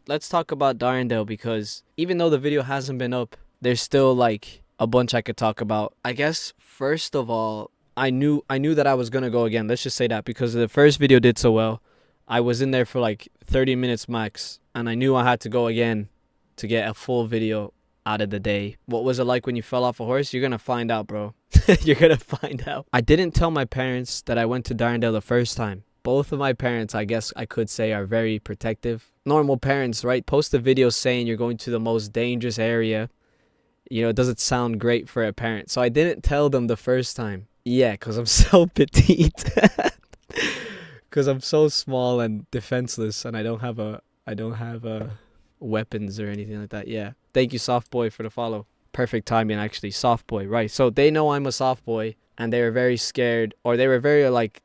let's talk about Darndale, because even though the video hasn't been up, there's still like a bunch I could talk about. I guess first of all, I knew that I was gonna go again. Let's just say that, because the first video did so well. I was in there for like 30 minutes max, and I knew I had to go again to get a full video out of the day. What was it like when you fell off a horse? You're gonna find out, bro. You're gonna find out. I didn't tell my parents that I went to Darndale the first time. Both of my parents, I guess I could say, are very protective. Normal parents, right? Post a video saying you're going to the most dangerous area. You know, it doesn't sound great for a parent. So I didn't tell them the first time. Yeah, because I'm so petite. Because I'm so small and defenseless, and I don't have weapons or anything like that. Yeah. Thank you, Soft Boy, for the follow. Perfect timing, actually. Soft Boy, right. So they know I'm a soft boy, and they were very scared, or they were very like,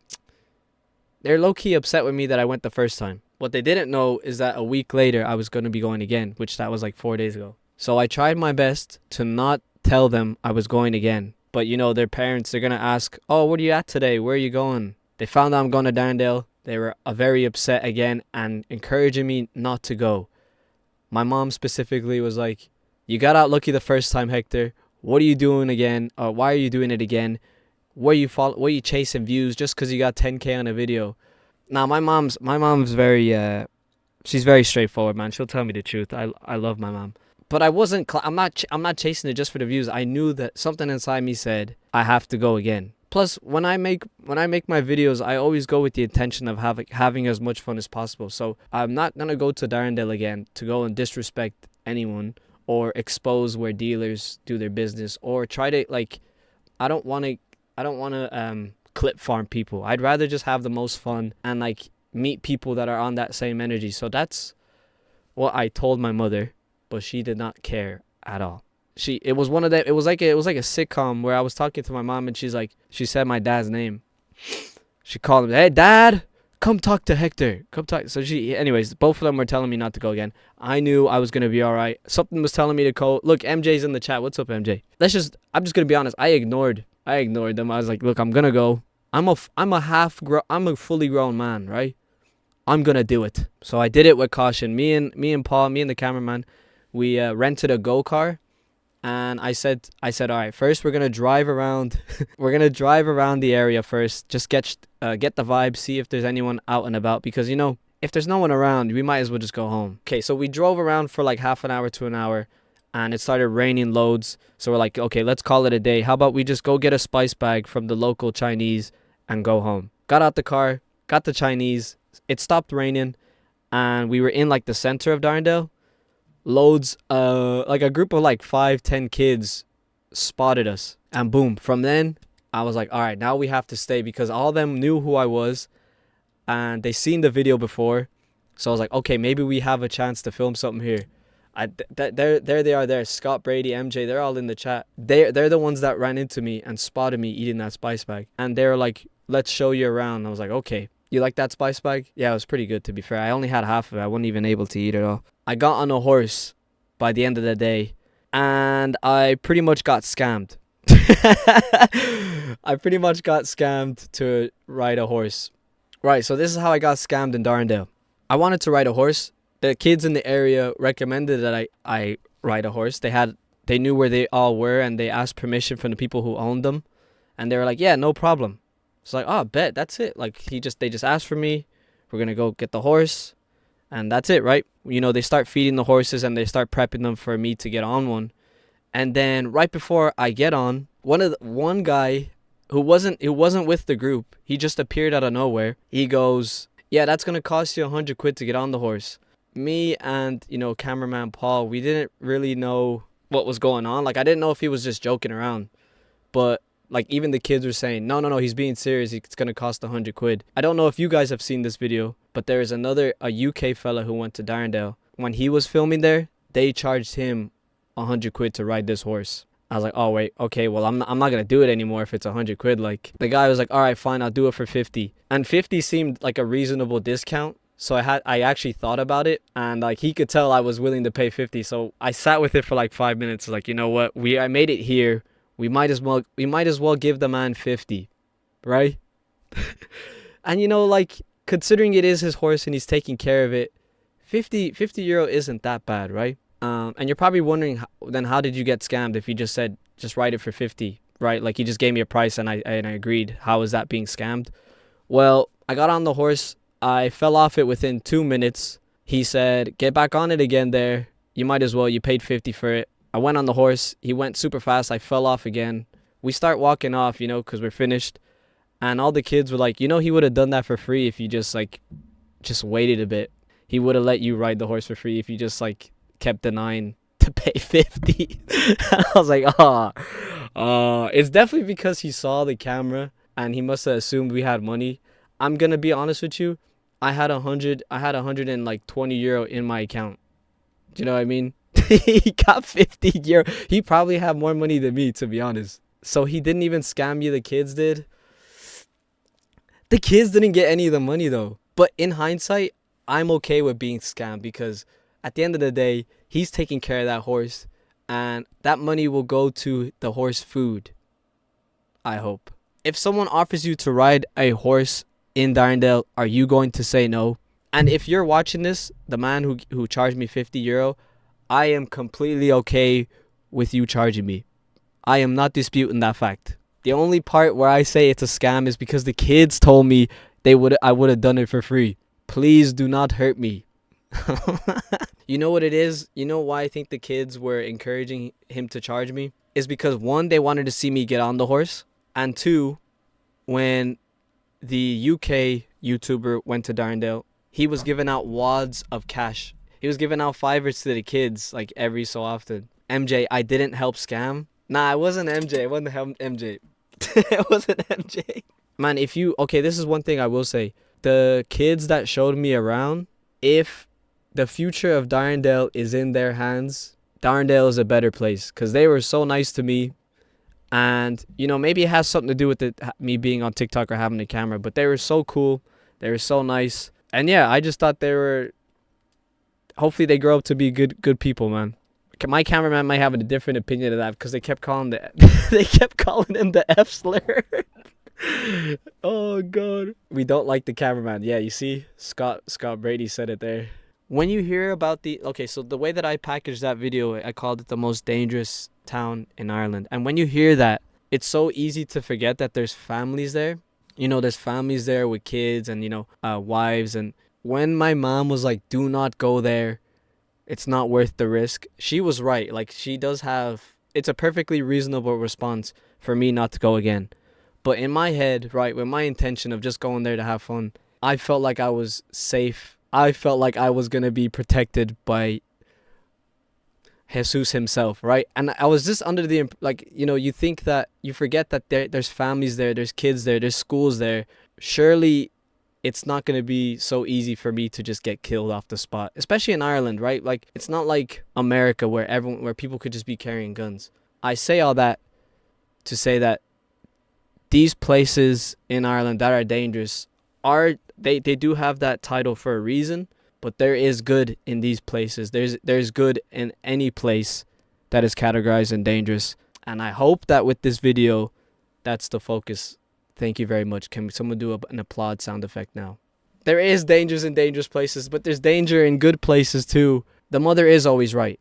they're low-key upset with me that I went the first time. What they didn't know is that a week later I was going to be going again, which that was like 4 days ago. So I tried my best to not tell them I was going again. But you know, their parents, they're going to ask, oh, what are you at today? Where are you going? They found out I'm going to Darndale. They were very upset again and encouraging me not to go. My mom specifically was like, you got out lucky the first time, Hector. What are you doing again? Or why are you doing it again? Were you chasing views just because you got 10K on a video? Now, my mom's very, she's very straightforward, man. She'll tell me the truth. I love my mom. But I'm not chasing it just for the views. I knew that something inside me said, I have to go again. Plus, when I make my videos, I always go with the intention of having as much fun as possible. So I'm not going to go to Darndale again to go and disrespect anyone or expose where dealers do their business, or try to, like, I don't want to clip farm people. I'd rather just have the most fun and like meet people that are on that same energy. So that's what I told my mother, but she did not care at all. It was like a sitcom where I was talking to my mom, and she said my dad's name. She called him, hey dad, come talk to Hector. Come talk. So anyways, both of them were telling me not to go again. I knew I was going to be all right. Something was telling me to go. Look, MJ's in the chat. What's up, MJ? I'm just going to be honest. I ignored them. I was like, look, I'm going to go. I'm a fully grown man, right? I'm going to do it. So I did it with caution. Me and Paul, me and the cameraman, we rented a go-car. And I said, all right, first we're going to drive around. We're going to drive around the area first. Just get the vibe, see if there's anyone out and about. Because, you know, if there's no one around, we might as well just go home. Okay, so we drove around for like half an hour to an hour. And it started raining loads. So we're like, okay, let's call it a day. How about we just go get a spice bag from the local Chinese and go home? Got out the car, got the Chinese. It stopped raining. And we were in like the center of Darndale. Loads, like a group of like 5-10 kids spotted us. And boom, from then, I was like, all right, now we have to stay, because all of them knew who I was. And they seen the video before. So I was like, okay, maybe we have a chance to film something here. There they are there. Scott, Brady, MJ, they're all in the chat. They're the ones that ran into me and spotted me eating that spice bag. And they were like, let's show you around. I was like, okay. You like that spice bag? Yeah, it was pretty good, to be fair. I only had half of it. I wasn't even able to eat it all. I got on a horse by the end of the day, and I pretty much got scammed. I pretty much got scammed to ride a horse. Right, so this is how I got scammed in Darndale. I wanted to ride a horse. The kids in the area recommended that I ride a horse. They knew where they all were, and they asked permission from the people who owned them. And they were like, yeah, no problem. It's like, oh, bet, that's it. Like, they just asked for me. We're going to go get the horse. And that's it, right? You know, they start feeding the horses, and they start prepping them for me to get on one. And then right before I get on, one guy who wasn't with the group, he just appeared out of nowhere. He goes, yeah, that's going to cost you 100 quid to get on the horse. Me and, you know, cameraman Paul, we didn't really know what was going on. Like, I didn't know if he was just joking around. But like, even the kids were saying, no, he's being serious. It's going to cost 100 quid. I don't know if you guys have seen this video, but there is a UK fella who went to Darndale. When he was filming there, they charged him 100 quid to ride this horse. I was like, oh, wait, okay, well, I'm not going to do it anymore if it's 100 quid. Like, the guy was like, all right, fine, I'll do it for 50. And 50 seemed like a reasonable discount. So I actually thought about it, and like, he could tell I was willing to pay 50. So I sat with it for like 5 minutes. Like, you know what? I made it here. We might as well give the man 50, right? And you know, like, considering it is his horse and he's taking care of it, 50 euro isn't that bad, right? And you're probably wondering, then how did you get scammed if you just said, just write it for 50, right? Like he just gave me a price and I agreed. How is that being scammed? Well, I got on the horse. I fell off it within 2 minutes. He said, get back on it again there. You might as well. You paid 50 for it. I went on the horse. He went super fast. I fell off again. We start walking off, because we're finished. And all the kids were like, he would have done that for free if you just waited a bit. He would have let you ride the horse for free if you just kept denying to pay 50. I was like, it's definitely because he saw the camera and he must have assumed we had money. I'm gonna be honest with you. I had 120 euro in my account. Do you know what I mean? He got 50 euro. He probably had more money than me, to be honest. So he didn't even scam you. The kids did. The kids didn't get any of the money though. But in hindsight, I'm okay with being scammed because at the end of the day, he's taking care of that horse and that money will go to the horse food. I hope. If someone offers you to ride a horse in Darndale, are you going to say no? And if you're watching this, the man who charged me 50 euro, I am completely okay with you charging me. I am not disputing that fact. The only part where I say it's a scam is because the kids told me I would have done it for free. Please do not hurt me. You know what it is? You know why I think the kids were encouraging him to charge me? Is because one, they wanted to see me get on the horse. And two, when the UK YouTuber went to Darndale, he was giving out wads of cash. He was giving out fivers to the kids every so often. MJ, I didn't help scam. Nah, it wasn't MJ. It wasn't MJ. It wasn't MJ. Man, okay, this is one thing I will say. The kids that showed me around, if the future of Darndale is in their hands, Darndale is a better place because they were so nice to me. And, maybe it has something to do with me being on TikTok or having a camera, but they were so cool. They were so nice. And yeah, I just thought hopefully they grow up to be good people, man. My cameraman might have a different opinion of that because they kept calling him the F slur. Oh god, we don't like the cameraman. Yeah, you see, Scott Brady said it there. When you hear about so the way that I packaged that video, I called it the most dangerous town in Ireland. And when you hear that, it's so easy to forget that there's families there. There's families there with kids and wives. And when my mom was like, "Do not go there. It's not worth the risk," she was right. It's a perfectly reasonable response for me not to go again. But in my head, right, with my intention of just going there to have fun, I felt like I was safe. I felt like I was going to be protected by Jesus himself, right? And I was just under the, you think that, you forget that there's families there, there's kids there, there's schools there. Surely it's not going to be so easy for me to just get killed off the spot, especially in Ireland, right? It's not like America where people could just be carrying guns. I say all that to say that these places in Ireland that are dangerous they do have that title for a reason, but there is good in these places. There's good in any place that is categorized as dangerous. And I hope that with this video, that's the focus. Thank you very much. Can someone do an applaud sound effect now? There is dangers in dangerous places, but there's danger in good places too. The mother is always right.